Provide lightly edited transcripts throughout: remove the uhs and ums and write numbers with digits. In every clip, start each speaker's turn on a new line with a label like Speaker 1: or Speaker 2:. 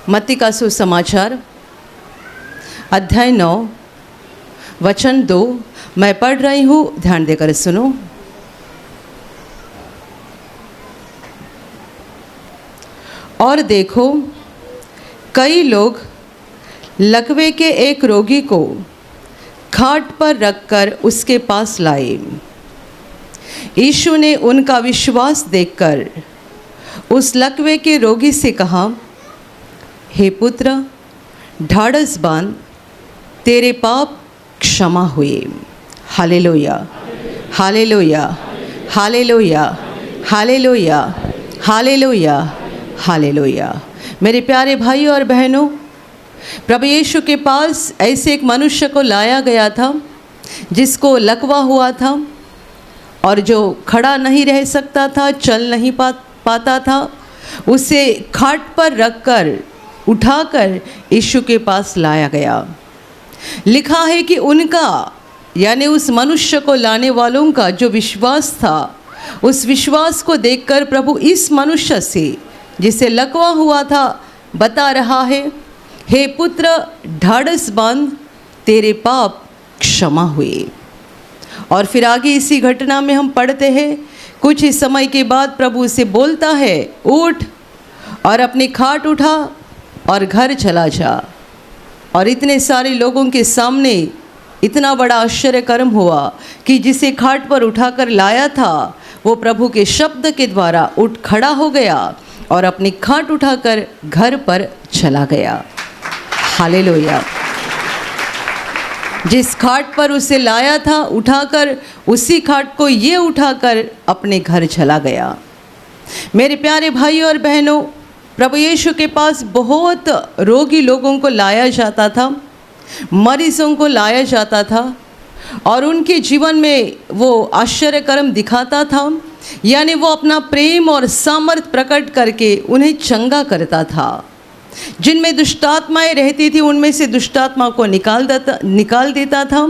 Speaker 1: मत्ती का सुसमाचार अध्याय 9 वचन 2 मैं पढ़ रही हूँ, ध्यान देकर सुनो। और देखो, कई लोग लकवे के एक रोगी को खाट पर रखकर उसके पास लाए। यीशु ने उनका विश्वास देखकर उस लकवे के रोगी से कहा, हे पुत्र, ढाढ़स बांध, तेरे पाप क्षमा हुए। Hallelujah, hallelujah, hallelujah, hallelujah, hallelujah, hallelujah. मेरे प्यारे भाई और बहनों, प्रभु यीशु के पास ऐसे एक मनुष्य को लाया गया था जिसको लकवा हुआ था और जो खड़ा नहीं रह सकता था, चल नहीं पाता था। उसे खाट पर रखकर उठाकर यीशु के पास लाया गया। लिखा है कि उनका यानी उस मनुष्य को लाने वालों का जो विश्वास था, उस विश्वास को देखकर प्रभु इस मनुष्य से जिसे लकवा हुआ था बता रहा है, हे पुत्र, ढाढ़स बांध, तेरे पाप क्षमा हुए। और फिर आगे इसी घटना में हम पढ़ते हैं, कुछ ही समय के बाद प्रभु उसे बोलता है, उठ और अपनी खाट उठा और घर चला जा। और इतने सारे लोगों के सामने इतना बड़ा आश्चर्य कर्म हुआ कि जिसे खाट पर उठाकर लाया था वो प्रभु के शब्द के द्वारा उठ खड़ा हो गया और अपनी खाट उठाकर घर पर चला गया। हालेलुया। जिस खाट पर उसे लाया था उठाकर, उसी खाट को ये उठाकर अपने घर चला गया। मेरे प्यारे भाई और बहनों, प्रभु यीशु के पास बहुत रोगी लोगों को लाया जाता था, मरीजों को लाया जाता था और उनके जीवन में वो आश्चर्य कर्म दिखाता था, यानी वो अपना प्रेम और सामर्थ प्रकट करके उन्हें चंगा करता था। जिनमें दुष्टात्माएं रहती थी उनमें से दुष्टात्मा को निकाल देता था।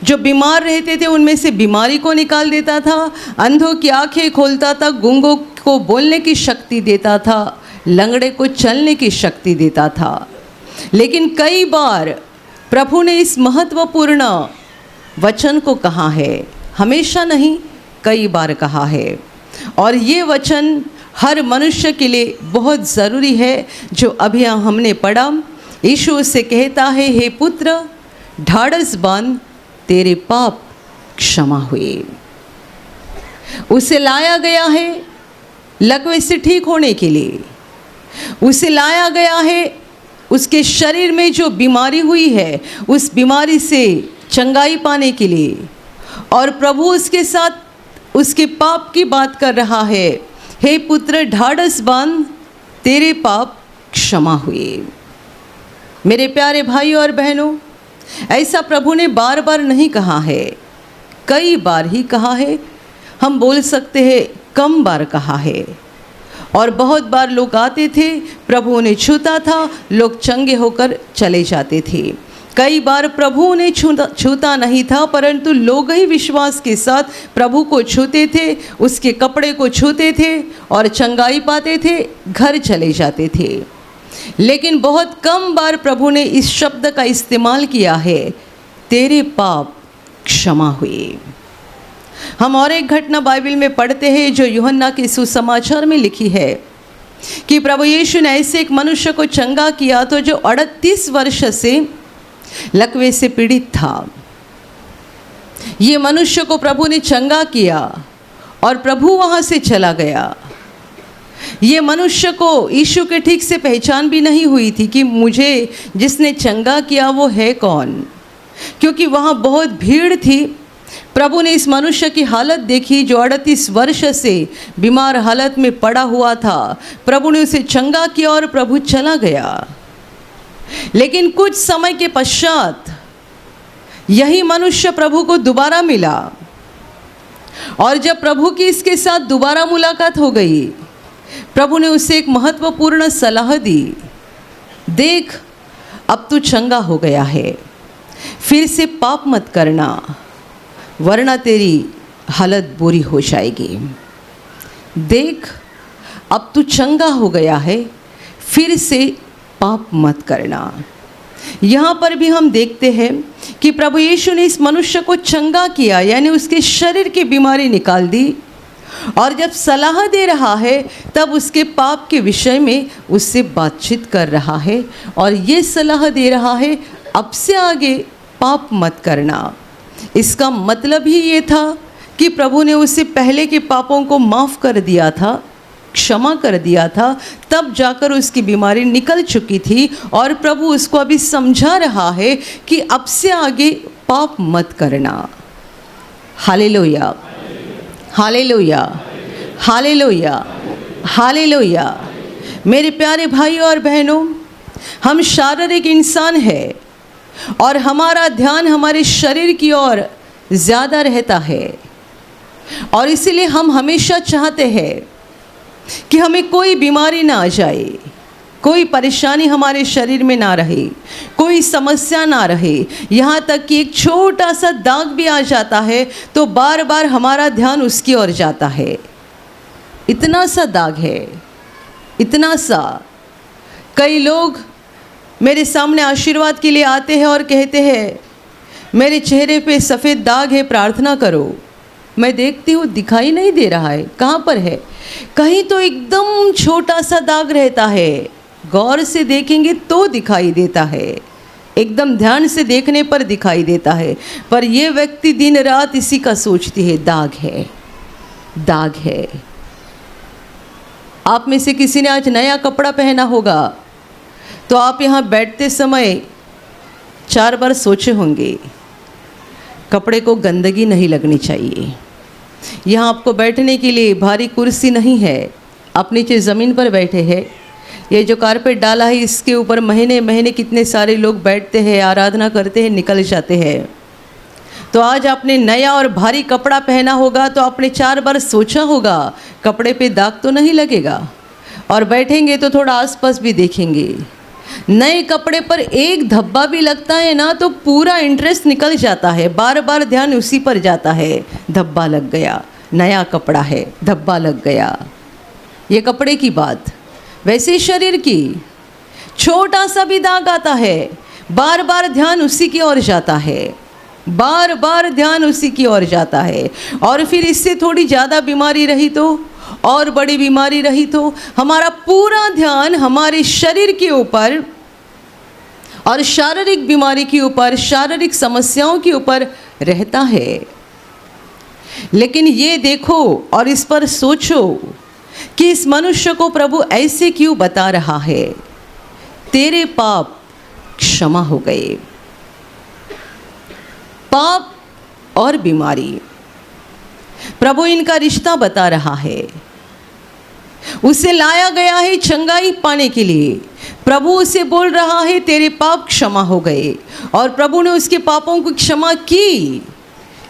Speaker 1: जो बीमार रहते थे उनमें से बीमारी को निकाल देता था। अंधों की आंखें खोलता था, गूंगों को बोलने की शक्ति देता था, लंगड़े को चलने की शक्ति देता था। लेकिन कई बार प्रभु ने इस महत्वपूर्ण वचन को कहा है, हमेशा नहीं, कई बार कहा है। और ये वचन हर मनुष्य के लिए बहुत ज़रूरी है, जो अभी हमने पढ़ा। यीशु से कहता है, हे पुत्र, ढाढ़स बांध, तेरे पाप क्षमा हुए। उसे लाया गया है लकवे से ठीक होने के लिए। उसे लाया गया है उसके शरीर में जो बीमारी हुई है उस बीमारी से चंगाई पाने के लिए। और प्रभु उसके साथ उसके पाप की बात कर रहा है, हे पुत्र, ढाढ़स बांध, तेरे पाप क्षमा हुए। मेरे प्यारे भाई और बहनों, ऐसा प्रभु ने बार बार नहीं कहा है, कई बार ही कहा है। हम बोल सकते हैं कम बार कहा है। और बहुत बार लोग आते थे, प्रभु उन्हें छूता था, लोग चंगे होकर चले जाते थे। कई बार प्रभु उन्हें छूता नहीं था, परंतु लोग ही विश्वास के साथ प्रभु को छूते थे, उसके कपड़े को छूते थे और चंगाई पाते थे, घर चले जाते थे। लेकिन बहुत कम बार प्रभु ने इस शब्द का इस्तेमाल किया है, तेरे पाप क्षमा हुए। हम और एक घटना बाइबल में पढ़ते हैं जो यूहन्ना के सुसमाचार में लिखी है कि प्रभु यीशु ने ऐसे एक मनुष्य को चंगा किया तो जो 38 वर्ष से लकवे से पीड़ित था। ये मनुष्य को प्रभु ने चंगा किया और प्रभु वहाँ से चला गया। ये मनुष्य को यीशु के ठीक से पहचान भी नहीं हुई थी कि मुझे जिसने चंगा किया वो है कौन, क्योंकि वहाँ बहुत भीड़ थी। प्रभु ने इस मनुष्य की हालत देखी जो 38 वर्ष से बीमार हालत में पड़ा हुआ था। प्रभु ने उसे चंगा किया और प्रभु चला गया। लेकिन कुछ समय के पश्चात यही मनुष्य प्रभु को दोबारा मिला और जब प्रभु की इसके साथ दोबारा मुलाकात हो गई, प्रभु ने उसे एक महत्वपूर्ण सलाह दी, देख, अब तू चंगा हो गया है, फिर से पाप मत करना, वरना तेरी हालत बुरी हो जाएगी। देख, अब तू चंगा हो गया है, फिर से पाप मत करना। यहाँ पर भी हम देखते हैं कि प्रभु यीशु ने इस मनुष्य को चंगा किया, यानी उसके शरीर की बीमारी निकाल दी, और जब सलाह दे रहा है तब उसके पाप के विषय में उससे बातचीत कर रहा है और ये सलाह दे रहा है अब से आगे पाप मत करना। इसका मतलब ही ये था कि प्रभु ने उससे पहले के पापों को माफ़ कर दिया था, क्षमा कर दिया था, तब जाकर उसकी बीमारी निकल चुकी थी और प्रभु उसको अभी समझा रहा है कि अब से आगे पाप मत करना। Hallelujah, hallelujah, hallelujah, hallelujah. मेरे प्यारे भाइयों और बहनों, हम शारीरिक इंसान हैं और हमारा ध्यान हमारे शरीर की ओर ज़्यादा रहता है, और इसीलिए हम हमेशा चाहते हैं कि हमें कोई बीमारी ना आ जाए, कोई परेशानी हमारे शरीर में ना रहे, कोई समस्या ना रहे। यहाँ तक कि एक छोटा सा दाग भी आ जाता है तो बार बार हमारा ध्यान उसकी ओर जाता है। इतना सा दाग है, इतना सा। कई लोग मेरे सामने आशीर्वाद के लिए आते हैं और कहते हैं मेरे चेहरे पे सफ़ेद दाग है, प्रार्थना करो। मैं देखती हूँ दिखाई नहीं दे रहा है, कहाँ पर है? कहीं तो एकदम छोटा सा दाग रहता है, गौर से देखेंगे तो दिखाई देता है, एकदम ध्यान से देखने पर दिखाई देता है। पर ये व्यक्ति दिन रात इसी का सोचती है, दाग है, दाग है। आप में से किसी ने आज नया कपड़ा पहना होगा तो आप यहाँ बैठते समय 4 बार सोचे होंगे कपड़े को गंदगी नहीं लगनी चाहिए। यहाँ आपको बैठने के लिए भारी कुर्सी नहीं है, आप नीचे ज़मीन पर बैठे हैं। ये जो कारपेट डाला है इसके ऊपर महीने महीने कितने सारे लोग बैठते हैं, आराधना करते हैं, निकल जाते हैं। तो आज आपने नया और भारी कपड़ा पहना होगा तो आपने 4 बार सोचा होगा कपड़े पे दाग तो नहीं लगेगा, और बैठेंगे तो थोड़ा आसपास भी देखेंगे। नए कपड़े पर एक धब्बा भी लगता है ना तो पूरा इंटरेस्ट निकल जाता है, बार बार ध्यान उसी पर जाता है। धब्बा लग गया, नया कपड़ा है, धब्बा लग गया। ये कपड़े की बात। वैसे शरीर की छोटा सा भी दाग आता है, बार बार ध्यान उसी की ओर जाता है, बार बार ध्यान उसी की ओर जाता है। और फिर इससे थोड़ी ज़्यादा बीमारी रही तो, और बड़ी बीमारी रही तो हमारा पूरा ध्यान हमारे शरीर के ऊपर और शारीरिक बीमारी के ऊपर, शारीरिक समस्याओं के ऊपर रहता है। लेकिन ये देखो और इस पर सोचो कि इस मनुष्य को प्रभु ऐसे क्यों बता रहा है, तेरे पाप क्षमा हो गए। पाप और बीमारी, प्रभु इनका रिश्ता बता रहा है। उसे लाया गया है चंगाई पाने के लिए। प्रभु उसे बोल रहा है तेरे पाप क्षमा हो गए, और प्रभु ने उसके पापों को क्षमा की।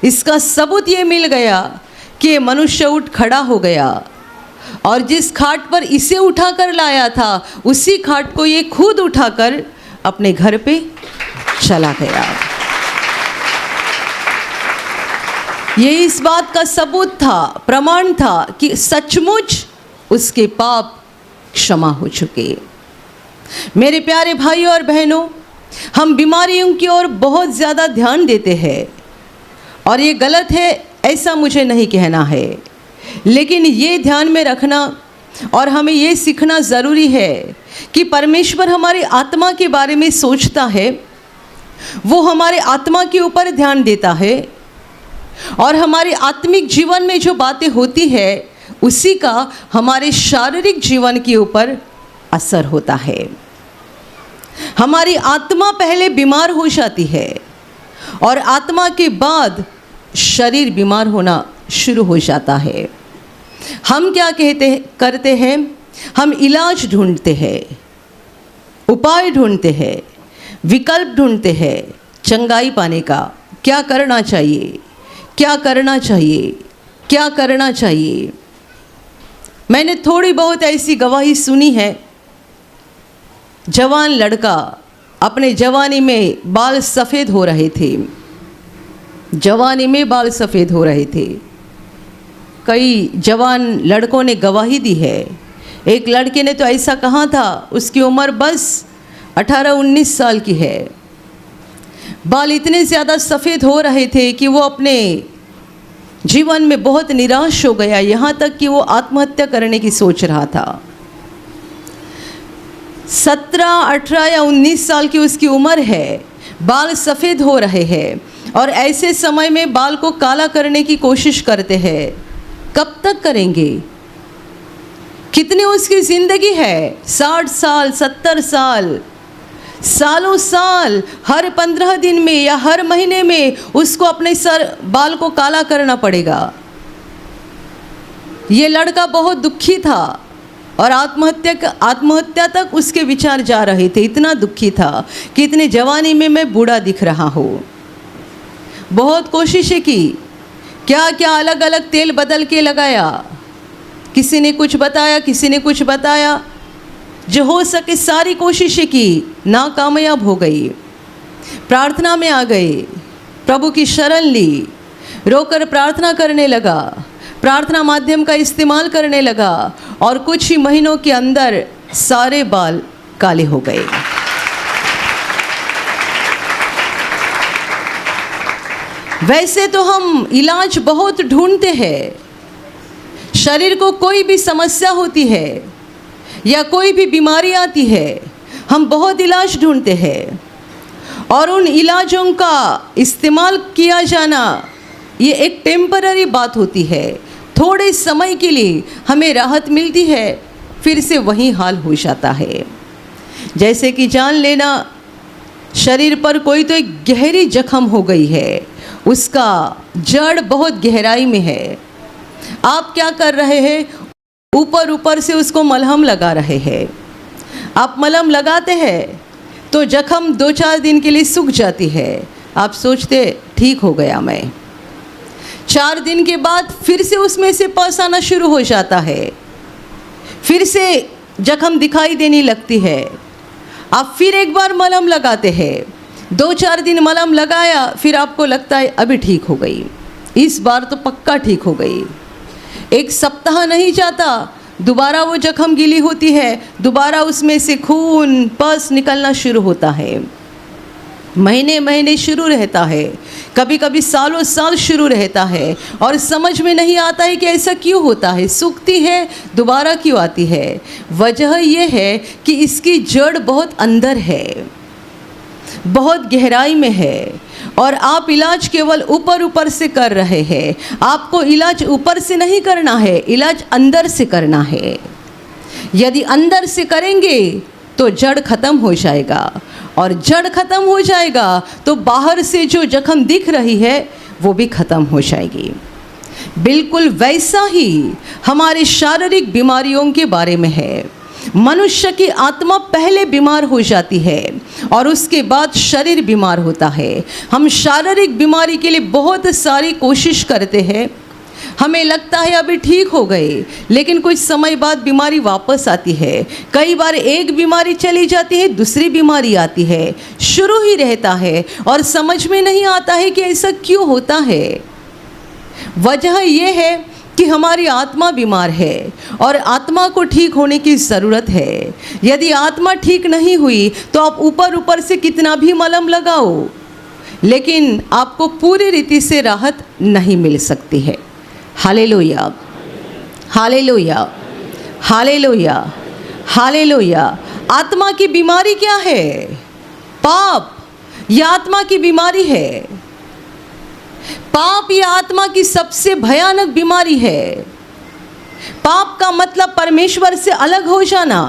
Speaker 1: इसका सबूत ये मिल गया कि मनुष्य उठ खड़ा हो गया, और जिस खाट पर इसे उठाकर लाया था उसी खाट को ये खुद उठाकर अपने घर पे चला गया। ये इस बात का सबूत था, प्रमाण था कि सचमुच उसके पाप क्षमा हो चुके। मेरे प्यारे भाइयों और बहनों, हम बीमारियों की ओर बहुत ज़्यादा ध्यान देते हैं और ये गलत है, ऐसा मुझे नहीं कहना है। लेकिन ये ध्यान में रखना और हमें ये सीखना ज़रूरी है कि परमेश्वर हमारी आत्मा के बारे में सोचता है, वो हमारे आत्मा के ऊपर ध्यान देता है, और हमारे आत्मिक जीवन में जो बातें होती है उसी का हमारे शारीरिक जीवन के ऊपर असर होता है। हमारी आत्मा पहले बीमार हो जाती है और आत्मा के बाद शरीर बीमार होना शुरू हो जाता है। हम क्या करते हैं, हम इलाज ढूंढते हैं, उपाय ढूंढते हैं, विकल्प ढूंढते हैं चंगाई पाने का। क्या करना चाहिए, क्या करना चाहिए, क्या करना चाहिए। मैंने थोड़ी बहुत ऐसी गवाही सुनी है। जवान लड़का, अपने जवानी में बाल सफ़ेद हो रहे थे, जवानी में बाल सफ़ेद हो रहे थे। कई जवान लड़कों ने गवाही दी है। एक लड़के ने तो ऐसा कहा था, उसकी उम्र बस 18-19 साल की है। बाल इतने ज़्यादा सफ़ेद हो रहे थे कि वो अपने जीवन में बहुत निराश हो गया, यहाँ तक कि वो आत्महत्या करने की सोच रहा था। 17, 18 या 19 साल की उसकी उम्र है, बाल सफ़ेद हो रहे हैं और ऐसे समय में बाल को काला करने की कोशिश करते हैं। कब तक करेंगे? कितनी उसकी ज़िंदगी है? 60 साल, 70 साल, सालों साल, हर 15 दिन में या हर महीने में उसको अपने बाल को काला करना पड़ेगा। ये लड़का बहुत दुखी था और आत्महत्या तक उसके विचार जा रहे थे। इतना दुखी था कि इतने जवानी में मैं बूढ़ा दिख रहा हूँ। बहुत कोशिशें की, क्या क्या अलग अलग तेल बदल के लगाया, किसी ने कुछ बताया, किसी ने कुछ बताया, जो हो सके सारी कोशिशें की, नाकामयाब हो गई। प्रार्थना में आ गए, प्रभु की शरण ली, रोकर प्रार्थना करने लगा, प्रार्थना माध्यम का इस्तेमाल करने लगा और कुछ ही महीनों के अंदर सारे बाल काले हो गए। वैसे तो हम इलाज बहुत ढूंढते हैं। शरीर को कोई भी समस्या होती है या कोई भी बीमारी आती है, हम बहुत इलाज ढूंढते हैं और उन इलाजों का इस्तेमाल किया जाना ये एक टेम्पररी बात होती है। थोड़े समय के लिए हमें राहत मिलती है, फिर से वही हाल हो जाता है। जैसे कि जान लेना, शरीर पर कोई तो एक गहरी जख्म हो गई है, उसका जड़ बहुत गहराई में है। आप क्या कर रहे हैं? ऊपर ऊपर से उसको मलहम लगा रहे हैं। आप मलहम लगाते हैं तो जख्म 2-4 दिन के लिए सूख जाती है। आप सोचते ठीक हो गया मैं, 4 दिन के बाद फिर से उसमें से पस आना शुरू हो जाता है, फिर से जख्म दिखाई देने लगती है। आप फिर एक बार मलहम लगाते हैं, 2-4 दिन मलहम लगाया, फिर आपको लगता है अभी ठीक हो गई, इस बार तो पक्का ठीक हो गई। 1 सप्ताह नहीं जाता, दोबारा वो जख्म गीली होती है, दोबारा उसमें से खून पस निकलना शुरू होता है। महीने महीने शुरू रहता है, कभी कभी सालों साल शुरू रहता है और समझ में नहीं आता है कि ऐसा क्यों होता है। सूखती है, दोबारा क्यों आती है? वजह यह है कि इसकी जड़ बहुत अंदर है, बहुत गहराई में है और आप इलाज केवल ऊपर ऊपर से कर रहे हैं। आपको इलाज ऊपर से नहीं करना है, इलाज अंदर से करना है। यदि अंदर से करेंगे तो जड़ खत्म हो जाएगा और जड़ खत्म हो जाएगा तो बाहर से जो जख्म दिख रही है वो भी खत्म हो जाएगी। बिल्कुल वैसा ही हमारे शारीरिक बीमारियों के बारे में है। मनुष्य की आत्मा पहले बीमार हो जाती है और उसके बाद शरीर बीमार होता है। हम शारीरिक बीमारी के लिए बहुत सारी कोशिश करते हैं, हमें लगता है अभी ठीक हो गए, लेकिन कुछ समय बाद बीमारी वापस आती है। कई बार एक बीमारी चली जाती है, दूसरी बीमारी आती है, शुरू ही रहता है और समझ में नहीं आता है कि ऐसा क्यों होता है। वजह यह है कि हमारी आत्मा बीमार है और आत्मा को ठीक होने की ज़रूरत है। यदि आत्मा ठीक नहीं हुई तो आप ऊपर ऊपर से कितना भी मलहम लगाओ, लेकिन आपको पूरी रीति से राहत नहीं मिल सकती है। Hallelujah, hallelujah, hallelujah, hallelujah. आत्मा की बीमारी क्या है? पाप। यह आत्मा की बीमारी है। पाप ये आत्मा की सबसे भयानक बीमारी है। पाप का मतलब परमेश्वर से अलग हो जाना,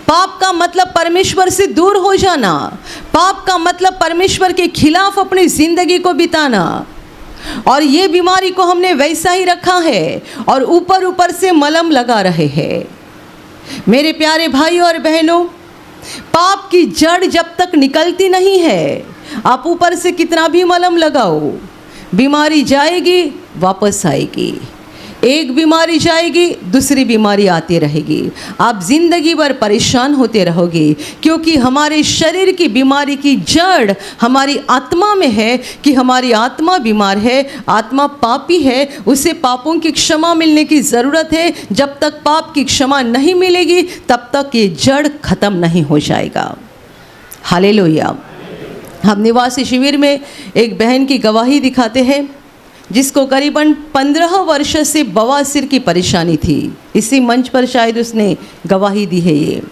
Speaker 1: पाप का मतलब परमेश्वर से दूर हो जाना, पाप का मतलब परमेश्वर के खिलाफ अपनी जिंदगी को बिताना। और ये बीमारी को हमने वैसा ही रखा है और ऊपर ऊपर से मलहम लगा रहे हैं। मेरे प्यारे भाई और बहनों, पाप की जड़ जब तक निकलती नहीं है, आप ऊपर से कितना भी मलहम लगाओ, बीमारी जाएगी वापस आएगी। एक बीमारी जाएगी, दूसरी बीमारी आती रहेगी। आप जिंदगी भर परेशान होते रहोगे, क्योंकि हमारे शरीर की बीमारी की जड़ हमारी आत्मा में है कि हमारी आत्मा बीमार है, आत्मा पापी है, उसे पापों की क्षमा मिलने की ज़रूरत है। जब तक पाप की क्षमा नहीं मिलेगी तब तक ये जड़ खत्म नहीं हो जाएगा। हालेलुया। हम निवासी शिविर में एक बहन की गवाही दिखाते हैं जिसको करीबन 15 वर्ष से बवासीर की परेशानी थी। इसी मंच पर शायद उसने गवाही दी है। ये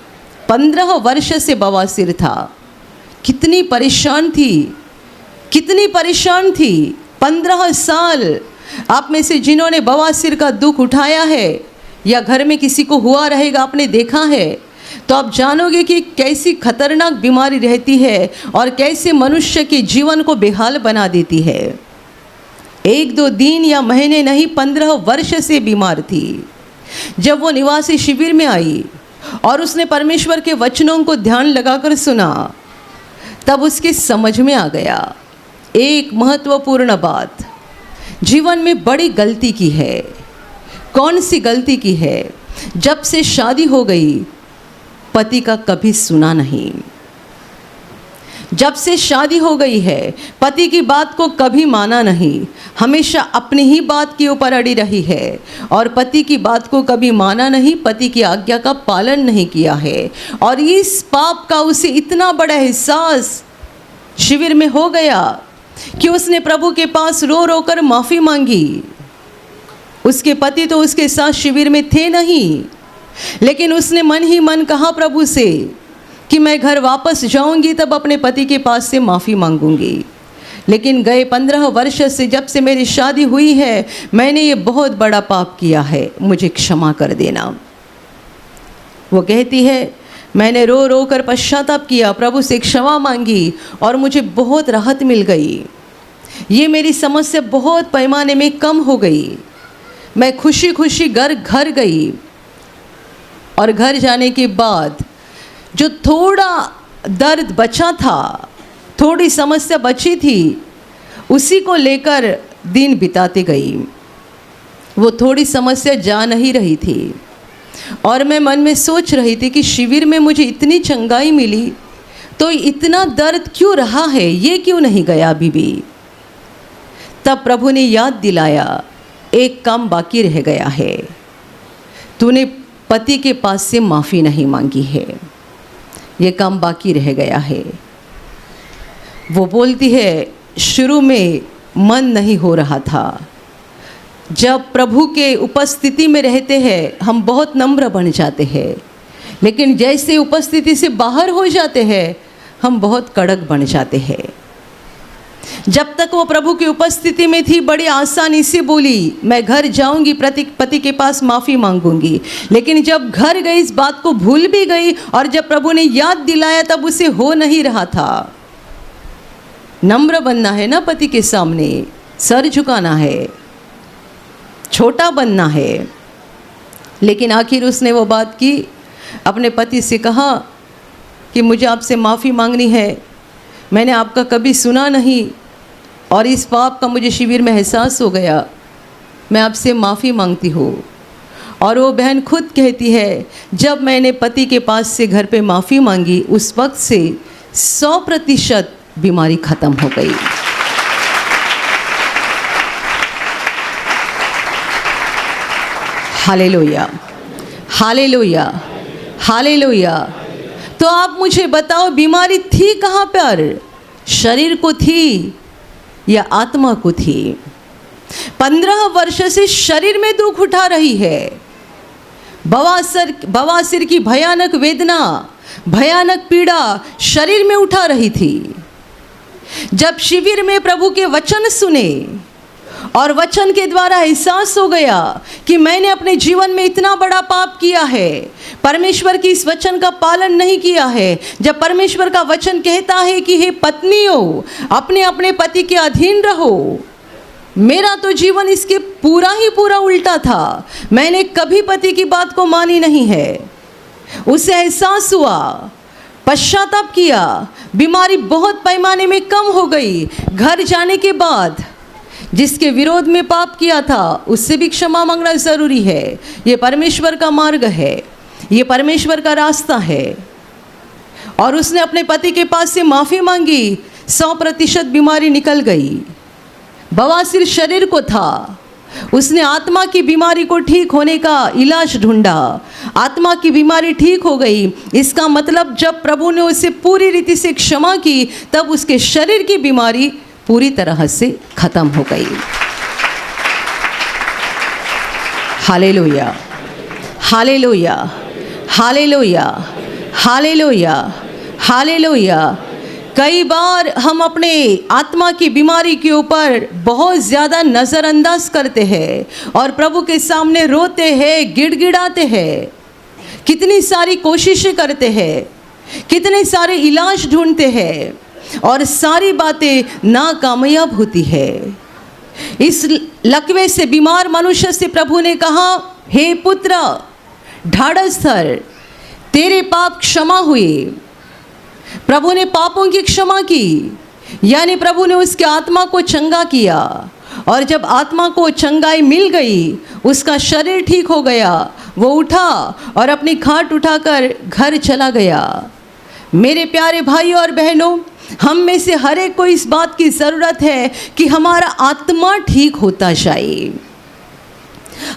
Speaker 1: 15 वर्ष से बवासीर था। कितनी परेशान थी, कितनी परेशान थी। 15 साल। आप में से जिन्होंने बवासीर का दुख उठाया है या घर में किसी को हुआ रहेगा, आपने देखा है, तो आप जानोगे कि कैसी खतरनाक बीमारी रहती है और कैसे मनुष्य के जीवन को बेहाल बना देती है। 1-2 दिन या महीने नहीं, 15 वर्ष से बीमार थी। जब वो निवासी शिविर में आई और उसने परमेश्वर के वचनों को ध्यान लगाकर सुना, तब उसके समझ में आ गया एक महत्वपूर्ण बात, जीवन में बड़ी गलती की है। कौन सी गलती की है? जब से शादी हो गई पति का कभी सुना नहीं। जब से शादी हो गई है पति की बात को कभी माना नहीं, हमेशा अपनी ही बात के ऊपर अड़ी रही है और पति की बात को कभी माना नहीं, पति की आज्ञा का पालन नहीं किया है। और इस पाप का उसे इतना बड़ा एहसास शिविर में हो गया कि उसने प्रभु के पास रो रो कर माफ़ी मांगी। उसके पति तो उसके साथ शिविर में थे नहीं, लेकिन उसने मन ही मन कहा प्रभु से कि मैं घर वापस जाऊंगी तब अपने पति के पास से माफ़ी मांगूंगी। लेकिन गए 15 वर्ष से जब से मेरी शादी हुई है मैंने ये बहुत बड़ा पाप किया है, मुझे क्षमा कर देना। वो कहती है मैंने रो रो कर पश्चाताप किया, प्रभु से क्षमा मांगी और मुझे बहुत राहत मिल गई। ये मेरी समस्या बहुत पैमाने में कम हो गई। मैं खुशी खुशी घर गई और घर जाने के बाद जो थोड़ा दर्द बचा था, थोड़ी समस्या बची थी, उसी को लेकर दिन बिताते गई। वो थोड़ी समस्या जा नहीं रही थी और मैं मन में सोच रही थी कि शिविर में मुझे इतनी चंगाई मिली तो इतना दर्द क्यों रहा है, ये क्यों नहीं गया अभी भी। तब प्रभु ने याद दिलाया एक काम बाकी रह गया है, तूने पति के पास से माफ़ी नहीं मांगी है, ये काम बाकी रह गया है। वो बोलती है शुरू में मन नहीं हो रहा था। जब प्रभु के उपस्थिति में रहते हैं हम बहुत नम्र बन जाते हैं, लेकिन जैसे उपस्थिति से बाहर हो जाते हैं हम बहुत कड़क बन जाते हैं। जब तक वो प्रभु की उपस्थिति में थी बड़ी आसानी से बोली मैं घर जाऊंगी, पति के पास माफ़ी मांगूंगी। लेकिन जब घर गई इस बात को भूल भी गई और जब प्रभु ने याद दिलाया तब उसे हो नहीं रहा था। नम्र बनना है ना, पति के सामने सर झुकाना है, छोटा बनना है। लेकिन आखिर उसने वो बात की, अपने पति से कहा कि मुझे आपसे माफ़ी मांगनी है, मैंने आपका कभी सुना नहीं और इस पाप का मुझे शिविर में एहसास हो गया, मैं आपसे माफ़ी मांगती हूँ। और वो बहन खुद कहती है जब मैंने पति के पास से घर पे माफ़ी मांगी उस वक्त से 100% बीमारी ख़त्म हो गई। Hallelujah, hallelujah, hallelujah. तो आप मुझे बताओ बीमारी थी कहाँ पर? शरीर को थी या आत्मा को थी? 15 वर्ष से शरीर में दुख उठा रही है। बवासीर की भयानक वेदना, भयानक पीड़ा शरीर में उठा रही थी। जब शिविर में प्रभु के वचन सुने और वचन के द्वारा एहसास हो गया कि मैंने अपने जीवन में इतना बड़ा पाप किया है, परमेश्वर की इस वचन का पालन नहीं किया है। जब परमेश्वर का वचन कहता है कि हे पत्नियों अपने अपने पति के अधीन रहो, मेरा तो जीवन इसके पूरा ही पूरा उल्टा था। मैंने कभी पति की बात को मानी नहीं है। उसे एहसास हुआ, पश्चाताप किया, बीमारी बहुत पैमाने में कम हो गई। घर जाने के बाद जिसके विरोध में पाप किया था उससे भी क्षमा मांगना ज़रूरी है। ये परमेश्वर का मार्ग है, ये परमेश्वर का रास्ता है। और उसने अपने पति के पास से माफ़ी मांगी, 100% बीमारी निकल गई। बवासीर शरीर को था उसने आत्मा की बीमारी को ठीक होने का इलाज ढूंढा। आत्मा की बीमारी ठीक हो गई। इसका मतलब जब प्रभु ने उसे पूरी रीति से क्षमा की, तब उसके शरीर की बीमारी पूरी तरह से खत्म हो गई। Hallelujah, hallelujah, hallelujah, hallelujah, hallelujah. कई बार हम अपने आत्मा की बीमारी के ऊपर बहुत ज़्यादा नज़रअंदाज करते हैं और प्रभु के सामने रोते हैं, गिड़गिड़ाते हैं, कितनी सारी कोशिशें करते हैं, कितने सारे इलाज ढूंढते हैं और सारी बातें नाकामयाब होती है। इस लकवे से बीमार मनुष्य से प्रभु ने कहा, हे पुत्र, ढाढ़स धर, तेरे पाप क्षमा हुए। प्रभु ने पापों की क्षमा की, यानी प्रभु ने उसकी आत्मा को चंगा किया। और जब आत्मा को चंगाई मिल गई, उसका शरीर ठीक हो गया, वो उठा और अपनी खाट उठाकर घर चला गया। मेरे प्यारे भाइयों और बहनों, हम में से हर एक को इस बात की ज़रूरत है कि हमारा आत्मा ठीक होता जाए।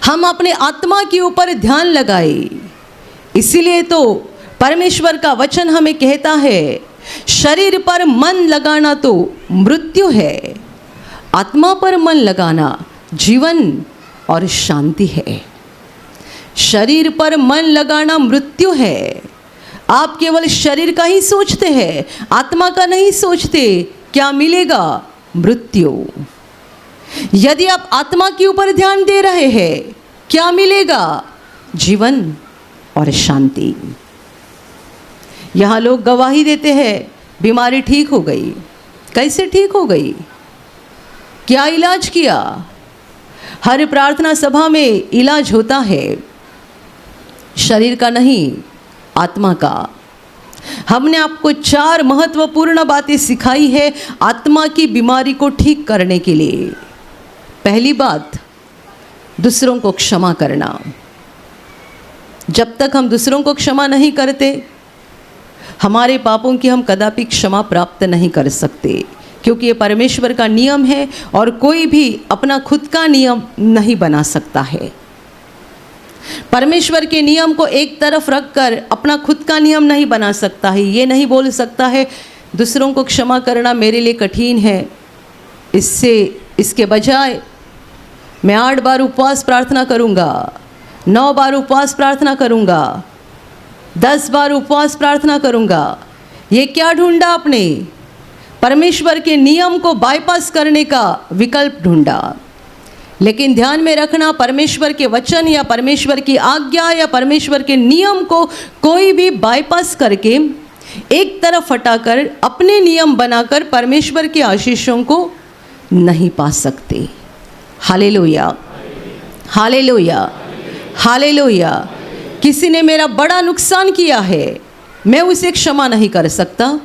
Speaker 1: हम अपने आत्मा के ऊपर ध्यान लगाए। इसीलिए तो परमेश्वर का वचन हमें कहता है, शरीर पर मन लगाना तो मृत्यु है, आत्मा पर मन लगाना जीवन और शांति है। शरीर पर मन लगाना मृत्यु है। आप केवल शरीर का ही सोचते हैं, आत्मा का नहीं सोचते। क्या मिलेगा? मृत्यु। यदि आप आत्मा के ऊपर ध्यान दे रहे हैं, क्या मिलेगा? जीवन और शांति। यहाँ लोग गवाही देते हैं, बीमारी ठीक हो गई। कैसे ठीक हो गई? क्या इलाज किया? हर प्रार्थना सभा में इलाज होता है, शरीर का नहीं, आत्मा का। हमने आपको 4 महत्वपूर्ण बातें सिखाई है आत्मा की बीमारी को ठीक करने के लिए। पहली बात, दूसरों को क्षमा करना। जब तक हम दूसरों को क्षमा नहीं करते, हमारे पापों की हम कदापि क्षमा प्राप्त नहीं कर सकते, क्योंकि ये परमेश्वर का नियम है और कोई भी अपना खुद का नियम नहीं बना सकता है। परमेश्वर के नियम को एक तरफ रखकर अपना खुद का नियम नहीं बना सकता है। ये नहीं बोल सकता है दूसरों को क्षमा करना मेरे लिए कठिन है, इसके बजाय मैं 8 बार उपवास प्रार्थना करूँगा, 9 बार उपवास प्रार्थना करूँगा, 10 बार उपवास प्रार्थना करूँगा। ये क्या ढूंढा आपने? परमेश्वर के नियम को बाईपास करने का विकल्प ढूंढा। लेकिन ध्यान में रखना, परमेश्वर के वचन या परमेश्वर की आज्ञा या परमेश्वर के नियम को कोई भी बाईपास करके एक तरफ हटाकर अपने नियम बनाकर परमेश्वर की आशीषों को नहीं पा सकते। Hallelujah, hallelujah, hallelujah. किसी ने मेरा बड़ा नुकसान किया है, मैं उसे क्षमा नहीं कर सकता,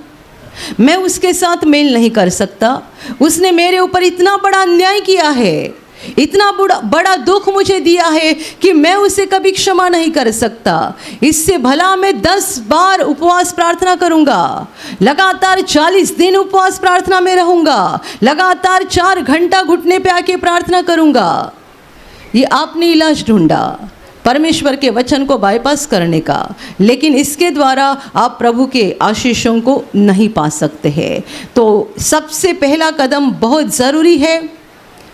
Speaker 1: मैं उसके साथ मेल नहीं कर सकता। उसने मेरे ऊपर इतना बड़ा अन्याय किया है, इतना बड़ा दुख मुझे दिया है कि मैं उसे कभी क्षमा नहीं कर सकता। इससे भला मैं 10 बार उपवास प्रार्थना करूंगा, लगातार 40 दिन उपवास प्रार्थना में रहूंगा, लगातार 4 घंटा घुटने पे आके प्रार्थना करूंगा। ये आपने इलाज ढूंढा परमेश्वर के वचन को बाईपास करने का, लेकिन इसके द्वारा आप प्रभु के आशीषों को नहीं पा सकते हैं। तो सबसे पहला कदम बहुत ज़रूरी है,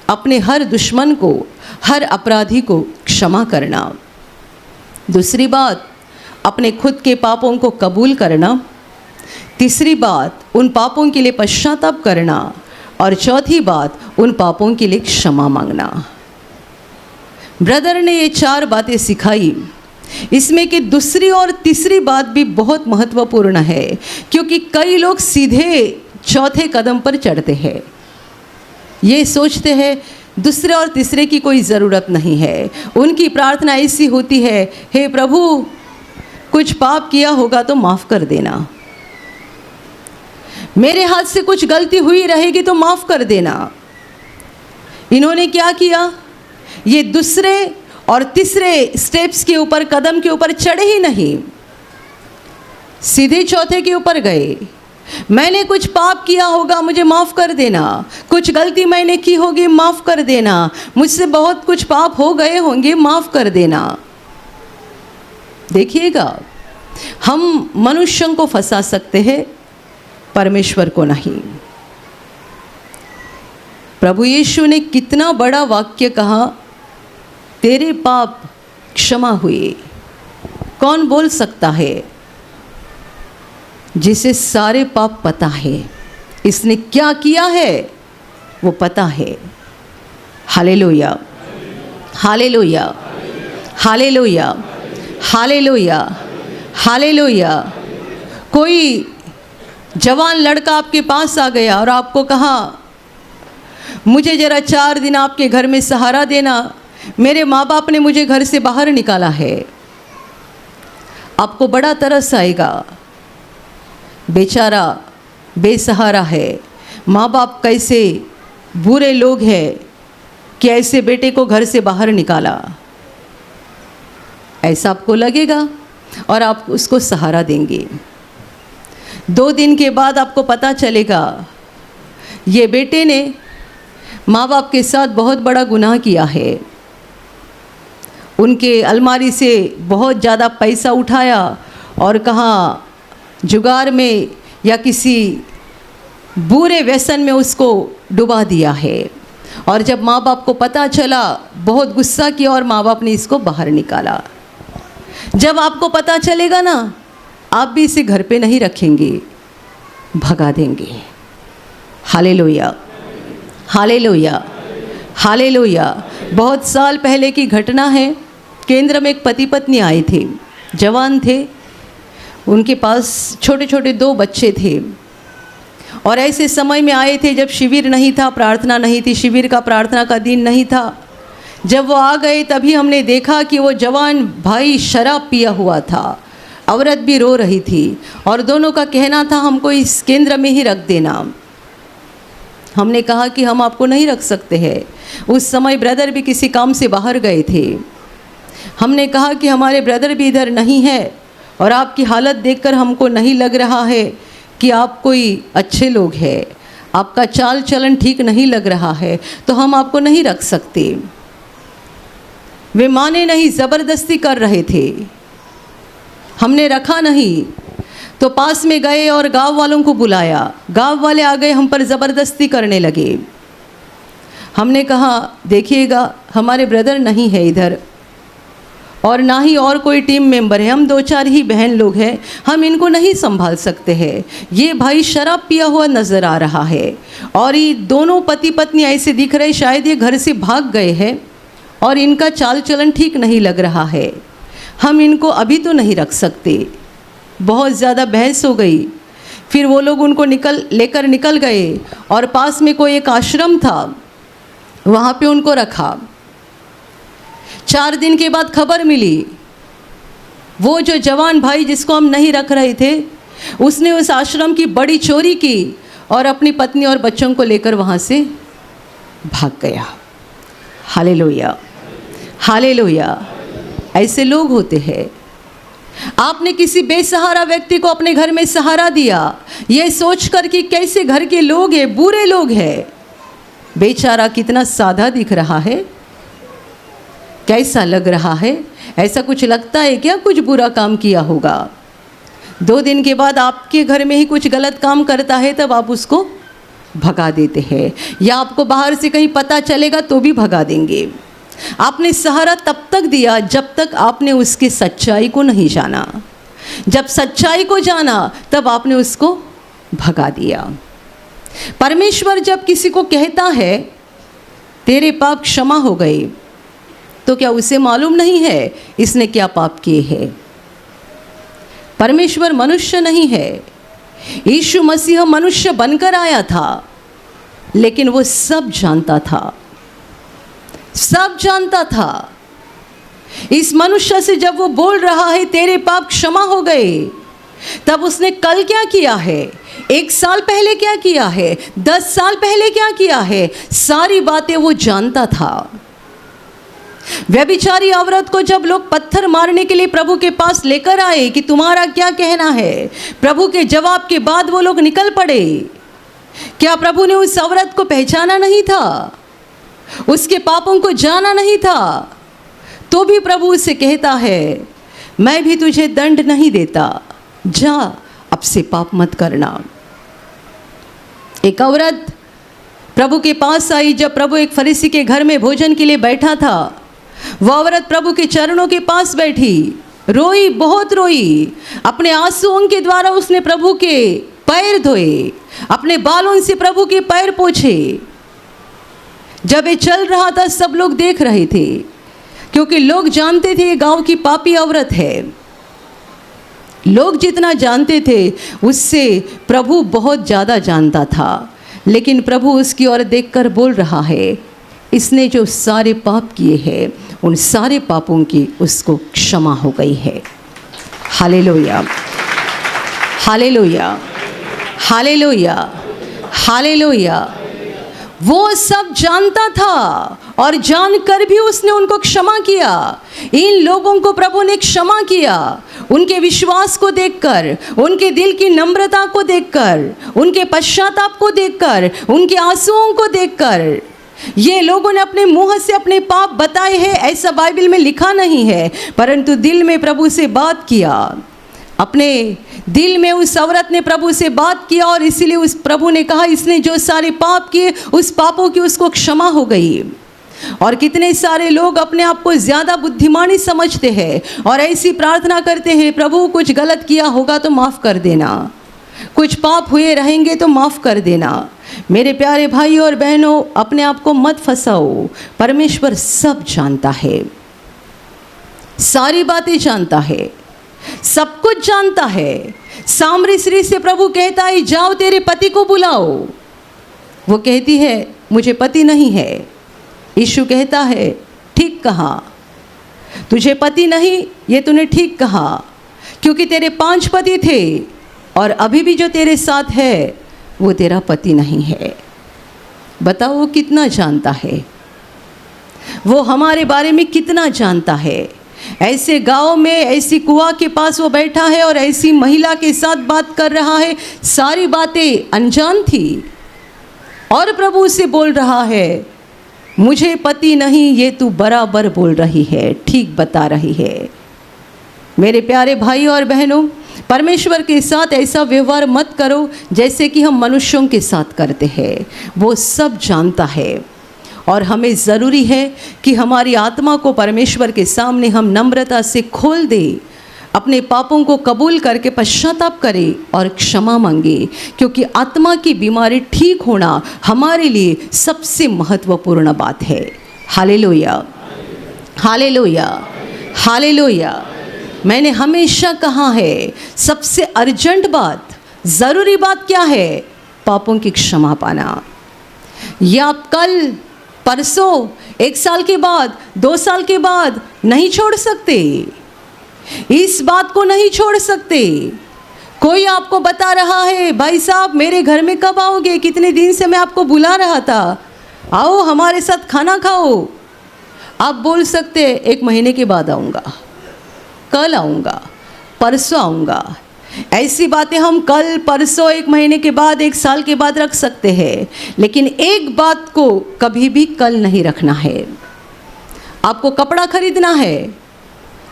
Speaker 1: अपने हर दुश्मन को, हर अपराधी को क्षमा करना। दूसरी बात, अपने खुद के पापों को कबूल करना। तीसरी बात, उन पापों के लिए पश्चाताप करना। और चौथी बात, उन पापों के लिए क्षमा मांगना। ब्रदर ने ये 4 बातें सिखाई। इसमें कि दूसरी और तीसरी बात भी बहुत महत्वपूर्ण है, क्योंकि कई लोग सीधे चौथे कदम पर चढ़ते हैं। ये सोचते हैं दूसरे और तीसरे की कोई ज़रूरत नहीं है। उनकी प्रार्थना ऐसी होती है, हे प्रभु, कुछ पाप किया होगा तो माफ़ कर देना, मेरे हाथ से कुछ गलती हुई रहेगी तो माफ़ कर देना। इन्होंने क्या किया? ये दूसरे और तीसरे स्टेप्स के ऊपर, कदम के ऊपर चढ़े ही नहीं, सीधे चौथे के ऊपर गए। मैंने कुछ पाप किया होगा, मुझे माफ़ कर देना। कुछ गलती मैंने की होगी, माफ़ कर देना। मुझसे बहुत कुछ पाप हो गए होंगे, माफ़ कर देना। देखिएगा, हम मनुष्यों को फंसा सकते हैं, परमेश्वर को नहीं। प्रभु यीशु ने कितना बड़ा वाक्य कहा, तेरे पाप क्षमा हुए। कौन बोल सकता है जिसे सारे पाप पता है, इसने क्या किया है वो पता है। Hallelujah, hallelujah, hallelujah, hallelujah, hallelujah. कोई जवान लड़का आपके पास आ गया और आपको कहा, मुझे ज़रा 4 दिन आपके घर में सहारा देना, मेरे माँ बाप ने मुझे घर से बाहर निकाला है। आपको बड़ा तरस आएगा, बेचारा बेसहारा है, माँ बाप कैसे बुरे लोग हैं कि ऐसे बेटे को घर से बाहर निकाला, ऐसा आपको लगेगा और आप उसको सहारा देंगे। 2 दिन के बाद आपको पता चलेगा ये बेटे ने माँ बाप के साथ बहुत बड़ा गुनाह किया है। उनके अलमारी से बहुत ज़्यादा पैसा उठाया और कहा जुगार में या किसी बुरे व्यसन में उसको डुबा दिया है। और जब माँ बाप को पता चला, बहुत गुस्सा किया और माँ बाप ने इसको बाहर निकाला। जब आपको पता चलेगा ना, आप भी इसे घर पे नहीं रखेंगे, भगा देंगे। Hallelujah, hallelujah, hallelujah. बहुत साल पहले की घटना है। केंद्र में एक पति पत्नी आए थे, जवान थे, उनके पास छोटे छोटे 2 बच्चे थे। और ऐसे समय में आए थे जब शिविर नहीं था, प्रार्थना नहीं थी, शिविर का प्रार्थना का दिन नहीं था। जब वो आ गए तभी हमने देखा कि वो जवान भाई शराब पिया हुआ था, औरत भी रो रही थी और दोनों का कहना था हमको इस केंद्र में ही रख देना। हमने कहा कि हम आपको नहीं रख सकते हैं। उस समय ब्रदर भी किसी काम से बाहर गए थे। हमने कहा कि हमारे ब्रदर भी इधर नहीं है और आपकी हालत देखकर हमको नहीं लग रहा है कि आप कोई अच्छे लोग हैं, आपका चाल चलन ठीक नहीं लग रहा है, तो हम आपको नहीं रख सकते। वे माने नहीं, ज़बरदस्ती कर रहे थे। हमने रखा नहीं तो पास में गए और गांव वालों को बुलाया। गांव वाले आ गए, हम पर ज़बरदस्ती करने लगे। हमने कहा देखिएगा, हमारे ब्रदर नहीं है इधर और ना ही और कोई टीम मेंबर है, हम 2-4 ही बहन लोग हैं, हम इनको नहीं संभाल सकते हैं। ये भाई शराब पिया हुआ नज़र आ रहा है और ये दोनों पति पत्नी ऐसे दिख रहे शायद ये घर से भाग गए हैं और इनका चाल चलन ठीक नहीं लग रहा है। हम इनको अभी तो नहीं रख सकते। बहुत ज़्यादा बहस हो गई। फिर वो लोग उनको लेकर निकल गए और पास में कोई एक आश्रम था, वहाँ पे उनको रखा। 4 दिन के बाद खबर मिली, वो जो जवान भाई जिसको हम नहीं रख रहे थे, उसने उस आश्रम की बड़ी चोरी की और अपनी पत्नी और बच्चों को लेकर वहाँ से भाग गया। Hallelujah, hallelujah. ऐसे लोग होते हैं। आपने किसी बेसहारा व्यक्ति को अपने घर में सहारा दिया, ये सोचकर कि कैसे घर के लोग हैं, बुरे लोग हैं। बेचारा कितना सादा दिख रहा है, कैसा लग रहा है, ऐसा कुछ लगता है क्या कुछ बुरा काम किया होगा। 2 दिन के बाद आपके घर में ही कुछ गलत काम करता है, तब आप उसको भगा देते हैं, या आपको बाहर से कहीं पता चलेगा तो भी भगा देंगे। आपने सहारा तब तक दिया जब तक आपने उसकी सच्चाई को नहीं जाना। जब सच्चाई को जाना तब आपने उसको भगा दिया। परमेश्वर जब किसी को कहता है तेरे पाप क्षमा हो गए, तो क्या उसे मालूम नहीं है इसने क्या पाप किए हैं? परमेश्वर मनुष्य नहीं है। यीशु मसीह मनुष्य बनकर आया था, लेकिन वो सब जानता था, सब जानता था। इस मनुष्य से जब वो बोल रहा है तेरे पाप क्षमा हो गए, तब उसने कल क्या किया है, 1 साल पहले क्या किया है, 10 साल पहले क्या किया है, सारी बातें वो जानता था। व्यभिचारी औरत को जब लोग पत्थर मारने के लिए प्रभु के पास लेकर आए कि तुम्हारा क्या कहना है, प्रभु के जवाब के बाद वो लोग निकल पड़े। क्या प्रभु ने उस औरत को पहचाना नहीं था? उसके पापों को जाना नहीं था? तो भी प्रभु उससे कहता है, मैं भी तुझे दंड नहीं देता, जा अब से पाप मत करना। एक औरत प्रभु के पास आई जब प्रभु एक फरीसी के घर में भोजन के लिए बैठा था। वह औरत प्रभु के चरणों के पास बैठी, रोई, बहुत रोई। अपने आंसुओं के द्वारा उसने प्रभु के पैर धोए, अपने बालों से प्रभु के पैर पोंछे। जब ये चल रहा था सब लोग देख रहे थे, क्योंकि लोग जानते थे ये गांव की पापी औरत है। लोग जितना जानते थे उससे प्रभु बहुत ज़्यादा जानता था। लेकिन प्रभु उसकी ओर देखकर बोल रहा है, इसने जो सारे पाप किए हैं उन सारे पापों की उसको क्षमा हो गई है। Hallelujah, hallelujah, hallelujah, hallelujah. वो सब जानता था और जानकर भी उसने उनको क्षमा किया। इन लोगों को प्रभु ने क्षमा किया, उनके विश्वास को देखकर, उनके दिल की नम्रता को देखकर, उनके पश्चाताप को देखकर, उनके आंसुओं को देखकर। ये लोगों ने अपने मुंह से अपने पाप बताए हैं ऐसा बाइबल में लिखा नहीं है, परंतु दिल में प्रभु से बात किया। अपने दिल में उस औरत ने प्रभु से बात किया और इसीलिए उस प्रभु ने कहा, इसने जो सारे पाप किए उस पापों की उसको क्षमा हो गई। और कितने सारे लोग अपने आप को ज़्यादा बुद्धिमानी समझते हैं और ऐसी प्रार्थना करते हैं, प्रभु कुछ गलत किया होगा तो माफ़ कर देना, कुछ पाप हुए रहेंगे तो माफ़ कर देना। मेरे प्यारे भाई और बहनों, अपने आप को मत फंसाओ। परमेश्वर सब जानता है, सारी बातें जानता है, सब कुछ जानता है। सामरी स्त्री से प्रभु कहता है, जाओ तेरे पति को बुलाओ। वो कहती है, मुझे पति नहीं है। यीशु कहता है, ठीक कहा, तुझे पति नहीं, ये तूने ठीक कहा, क्योंकि तेरे 5 पति थे और अभी भी जो तेरे साथ है वो तेरा पति नहीं है। बताओ वो कितना जानता है, वो हमारे बारे में कितना जानता है। ऐसे गांव में ऐसी कुआं के पास वो बैठा है और ऐसी महिला के साथ बात कर रहा है, सारी बातें अनजान थी और प्रभु से बोल रहा है, मुझे पति नहीं, ये तू बराबर बोल रही है, ठीक बता रही है। मेरे प्यारे भाई और बहनों, परमेश्वर के साथ ऐसा व्यवहार मत करो जैसे कि हम मनुष्यों के साथ करते हैं। वो सब जानता है और हमें ज़रूरी है कि हमारी आत्मा को परमेश्वर के सामने हम नम्रता से खोल दें, अपने पापों को कबूल करके पश्चाताप करें और क्षमा मांगे, क्योंकि आत्मा की बीमारी ठीक होना हमारे लिए सबसे महत्वपूर्ण बात है। Hallelujah, hallelujah, hallelujah. मैंने हमेशा कहा है, सबसे अर्जेंट बात, ज़रूरी बात क्या है? पापों की क्षमा पाना। या आप कल, परसों, 1 साल के बाद, 2 साल के बाद नहीं छोड़ सकते, इस बात को नहीं छोड़ सकते। कोई आपको बता रहा है, भाई साहब मेरे घर में कब आओगे, कितने दिन से मैं आपको बुला रहा था, आओ हमारे साथ खाना खाओ। आप बोल सकते 1 महीने के बाद आऊँगा, कल आऊँगा, परसों आऊँगा। ऐसी बातें हम कल, परसों, 1 महीने के बाद, 1 साल के बाद रख सकते हैं, लेकिन एक बात को कभी भी कल नहीं रखना है। आपको कपड़ा खरीदना है,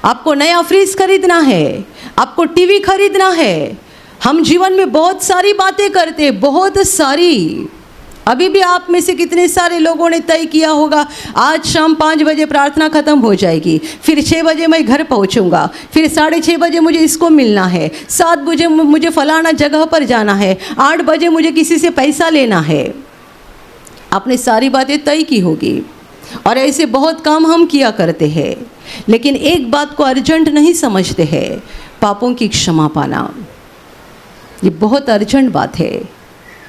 Speaker 1: आपको नया फ्रिज खरीदना है, आपको टीवी खरीदना है। हम जीवन में बहुत सारी बातें करते, बहुत सारी। अभी भी आप में से कितने सारे लोगों ने तय किया होगा, आज शाम 5 बजे प्रार्थना ख़त्म हो जाएगी, फिर 6 बजे मैं घर पहुंचूंगा, फिर 6:30 बजे मुझे इसको मिलना है, 7 बजे मुझे फलाना जगह पर जाना है, 8 बजे मुझे किसी से पैसा लेना है। आपने सारी बातें तय की होगी और ऐसे बहुत काम हम किया करते हैं, लेकिन एक बात को अर्जेंट नहीं समझते हैं, पापों की क्षमा पाना। ये बहुत अर्जेंट बात है।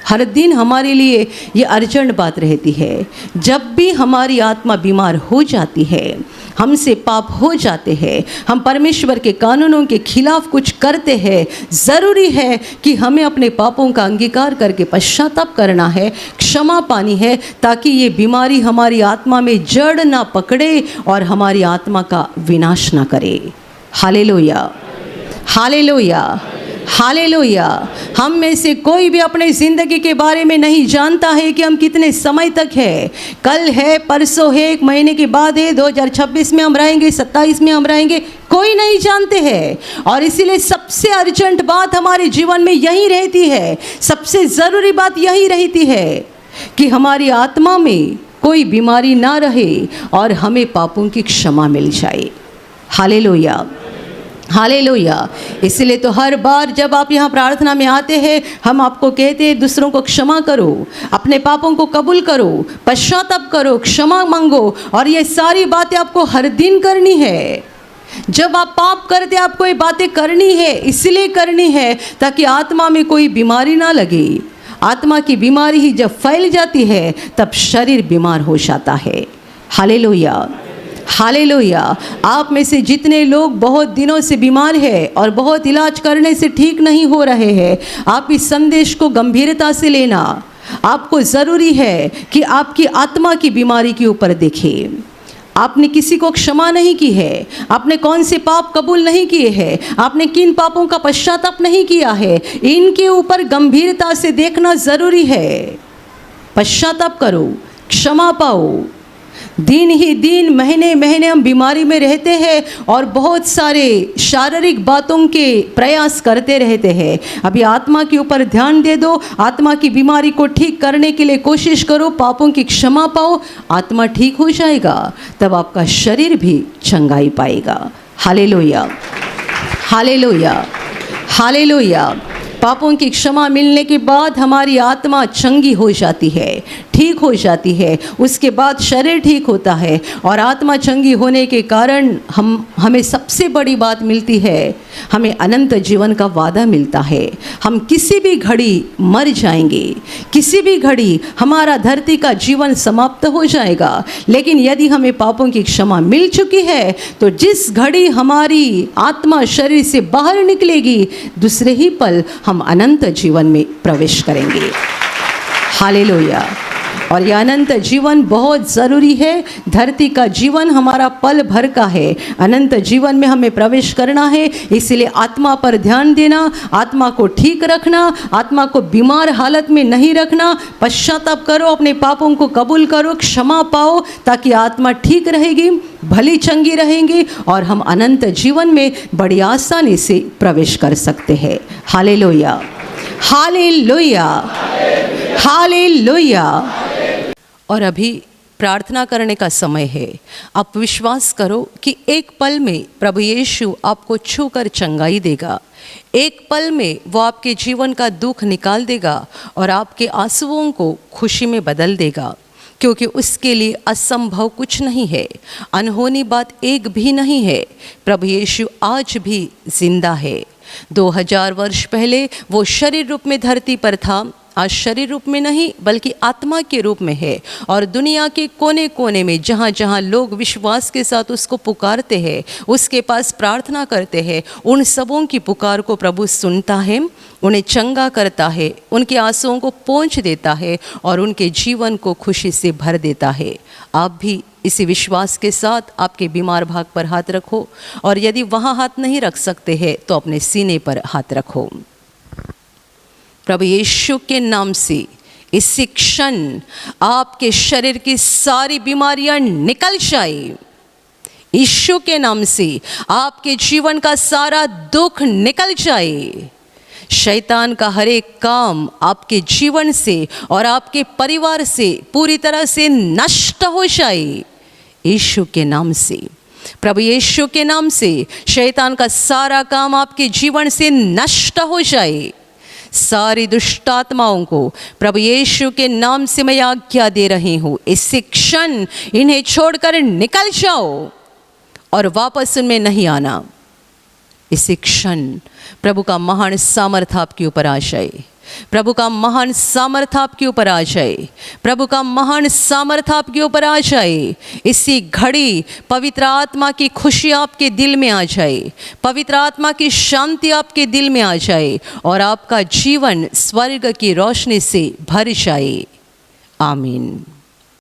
Speaker 1: हर दिन हमारे लिए ये अर्जेंट बात रहती है। जब भी हमारी आत्मा बीमार हो जाती है, हमसे पाप हो जाते हैं, हम परमेश्वर के कानूनों के खिलाफ कुछ करते हैं, ज़रूरी है कि हमें अपने पापों का अंगीकार करके पश्चाताप करना है, क्षमा पानी है, ताकि ये बीमारी हमारी आत्मा में जड़ ना पकड़े और हमारी आत्मा का विनाश ना करे। Hallelujah, hallelujah, hallelujah. हम में से कोई भी अपने ज़िंदगी के बारे में नहीं जानता है कि हम कितने समय तक है, कल है, परसों है, एक महीने के बाद है, 2026 में हम रहेंगे, 27 में हम रहेंगे, कोई नहीं जानते हैं। और इसीलिए सबसे अर्जेंट बात हमारे जीवन में यही रहती है, सबसे ज़रूरी बात यही रहती है कि हमारी आत्मा में कोई बीमारी ना रहे और हमें पापों की क्षमा मिल जाए। Hallelujah, hallelujah. इसलिए तो हर बार जब आप यहाँ प्रार्थना में आते हैं, हम आपको कहते हैं दूसरों को क्षमा करो, अपने पापों को कबूल करो, पश्चाताप करो, क्षमा मांगो, और ये सारी बातें आपको हर दिन करनी है। जब आप पाप करते आपको ये बातें करनी है, इसलिए करनी है ताकि आत्मा में कोई बीमारी ना लगे। आत्मा की बीमारी ही जब फैल जाती है तब शरीर बीमार हो जाता है। Hallelujah, hallelujah. आप में से जितने लोग बहुत दिनों से बीमार हैं और बहुत इलाज करने से ठीक नहीं हो रहे हैं, आप इस संदेश को गंभीरता से लेना। आपको ज़रूरी है कि आपकी आत्मा की बीमारी के ऊपर देखें। आपने किसी को क्षमा नहीं की है, आपने कौन से पाप कबूल नहीं किए हैं, आपने किन पापों का पश्चाताप नहीं किया है, इनके ऊपर गंभीरता से देखना ज़रूरी है। पश्चाताप करो, क्षमा पाओ। दिन ही दिन, महीने महीने हम बीमारी में रहते हैं और बहुत सारे शारीरिक बातों के प्रयास करते रहते हैं। अभी आत्मा के ऊपर ध्यान दे दो, आत्मा की बीमारी को ठीक करने के लिए कोशिश करो, पापों की क्षमा पाओ, आत्मा ठीक हो जाएगा, तब आपका शरीर भी चंगाई पाएगा। Hallelujah, hallelujah, hallelujah. पापों की क्षमा मिलने के बाद हमारी आत्मा चंगी हो जाती है, ठीक हो जाती है, उसके बाद शरीर ठीक होता है, और आत्मा चंगी होने के कारण हमें सबसे बड़ी बात मिलती है, हमें अनंत जीवन का वादा मिलता है। हम किसी भी घड़ी मर जाएंगे, किसी भी घड़ी हमारा धरती का जीवन समाप्त हो जाएगा, लेकिन यदि हमें पापों की क्षमा मिल चुकी है तो जिस घड़ी हमारी आत्मा शरीर से बाहर निकलेगी, दूसरे ही पल हम अनंत जीवन में प्रवेश करेंगे। हालेलुया। और यह अनंत जीवन बहुत ज़रूरी है। धरती का जीवन हमारा पल भर का है, अनंत जीवन में हमें प्रवेश करना है। इसलिए आत्मा पर ध्यान देना, आत्मा को ठीक रखना, आत्मा को बीमार हालत में नहीं रखना। पश्चाताप करो, अपने पापों को कबूल करो, क्षमा पाओ, ताकि आत्मा ठीक रहेगी, भली चंगी रहेंगी और हम अनंत जीवन में बड़ी आसानी से प्रवेश कर सकते हैं। Hallelujah, hallelujah, hallelujah. और अभी प्रार्थना करने का समय है। आप विश्वास करो कि एक पल में प्रभु यीशु आपको छूकर चंगाई देगा। एक पल में वो आपके जीवन का दुख निकाल देगा और आपके आंसुओं को खुशी में बदल देगा, क्योंकि उसके लिए असंभव कुछ नहीं है, अनहोनी बात एक भी नहीं है। प्रभु यीशु आज भी जिंदा है। 2000 वर्ष पहले वो शरीर रूप में धरती पर था, आज शरीर रूप में नहीं बल्कि आत्मा के रूप में है। और दुनिया के कोने कोने में जहाँ जहाँ लोग विश्वास के साथ उसको पुकारते हैं, उसके पास प्रार्थना करते हैं, उन सबों की पुकार को प्रभु सुनता है, उन्हें चंगा करता है, उनके आंसुओं को पोंछ देता है और उनके जीवन को खुशी से भर देता है। आप भी इसी विश्वास के साथ आपके बीमार भाग पर हाथ रखो, और यदि वहाँ हाथ नहीं रख सकते हैं तो अपने सीने पर हाथ रखो। प्रभु यीशु के नाम से इसी क्षण आपके शरीर की सारी बीमारियां निकल जाए। यीशु के नाम से आपके जीवन का सारा दुख निकल जाए। शैतान का हर एक काम आपके जीवन से और आपके परिवार से पूरी तरह से नष्ट हो जाए। यीशु के नाम से, प्रभु यीशु के नाम से शैतान का सारा काम आपके जीवन से नष्ट हो जाए। सारी दुष्ट आत्माओं को प्रभु यीशु के नाम से मैं आज्ञा दे रही हूँ, इसी क्षण इन्हें छोड़कर निकल जाओ और वापस उनमें नहीं आना। इसी क्षण प्रभु का महान सामर्थ आपके ऊपर आ जाए। प्रभु का महान सामर्थ्य आपके ऊपर आ जाए, प्रभु का महान सामर्थ्य आपके ऊपर आ जाए। इसी घड़ी पवित्र आत्मा की खुशी आपके दिल में आ जाए, पवित्र आत्मा की शांति आपके दिल में आ जाए और आपका जीवन स्वर्ग की रोशनी से भर जाए। आमीन।